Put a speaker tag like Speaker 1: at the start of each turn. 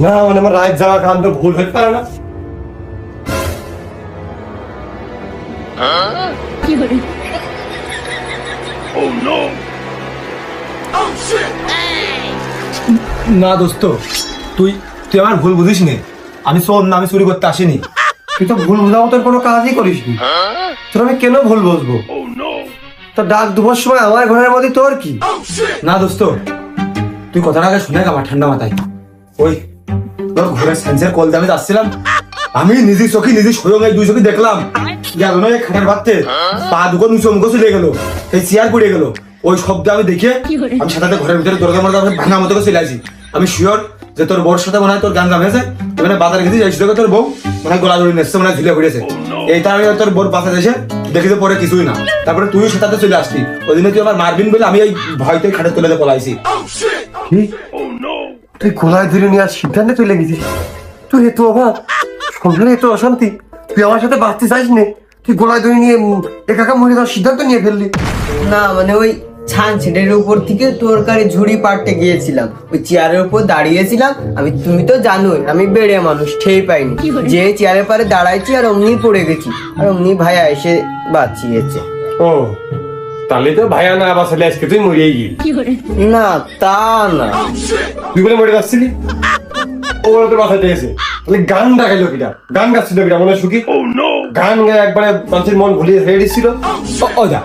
Speaker 1: না মানে আমার রাত যাওয়া কারণ তো ভুল হতে পারে না। না দোস্ত, তুই তুই আমার ভুল বুঝিস নি। আমি শোন না, আমি চুরি করতে আসিনি। তুই তো ভুল বোঝা মতন কোনো কাজই করিস নি। তোর আমি কেন ভুল বুঝবো? তো ডাক দুপুর সময় আমার ঘরের মধ্যে তোর কি? না দোস্ত, তুই কথাটা আগে শুনে আমার ঠান্ডা মাথায়। ওই তোর ঘরের সেন্সের কল দিয়ে আমি যাচ্ছিলাম, আমি নিজের চোখে নিজের সঙ্গে দুই চোখে দেখলাম গেল না এই খাটের বাড়তে পা দুটো নিচে মুখো চলে গেল, এই চেয়ার পড়ে গেল। ওই শব্দ আমি দেখে আমি সাথে ঘরের ভিতরে দরকার মতো ভাঙা মতো চলে আসি। আমি শিওর যে তোর বউর সাথে মনে হয় তোর গান হয়েছে, মানে বাজারে গেছি যাইছি তোকে তোর বউ মনে হয় গলা জড়ি নেছে, মনে হয় ঝুলে পড়েছে। এইটা আমি তোর বউর পাশে এসে দেখি তো পরে কিছুই না। তারপরে তুই সাথে চলে আসলি, ওই দিনে তুই আমার মারবিন বলে আমি এই ভয়তে খাটে তুলে পলাইছি। তুই গলায় ধরে নিয়ে আর সিদ্ধান্তে চলে গেছিস? তুই এত অভাব, সংসারে এত অশান্তি, তুই আমার সাথে বাঁচতে চাইস নে, তুই গলায় ধরে নিয়ে একা মরে যাওয়ার সিদ্ধান্ত নিয়ে ফেললি।
Speaker 2: না মানে ওই ছানছেটের উপর থেকে তরকারি ঝুড়ি পাড়তে গিয়েছিলাম, ওই চেয়ারের উপর দাঁড়িয়েছিলাম আমি। তুমি তো জানোই আমি বেড়ে মানুষ, ঠেই পাইনি, যে চেয়ারের পারে দাঁড়াইছি আর অমনি পড়ে গেছি, আর অমনি ভাইয়া এসে বাঁচিয়েছে।
Speaker 1: ও তাহলে তো ভাইয়া না বাঁচালে আজকে তুই মরিয়ে গেলি।
Speaker 2: না তা না,
Speaker 1: তুই বলে মরে যাচ্ছিলি, ও বলে তোর বাঁচাতে এসে। তাহলে গান ডাকাইলো কিটা? গান গাচ্ছিল কিটা মনে সুখী? গান গায়ে একবারে মানুষের মন ভুলিয়ে ছেড়ে দিচ্ছিল। ও যা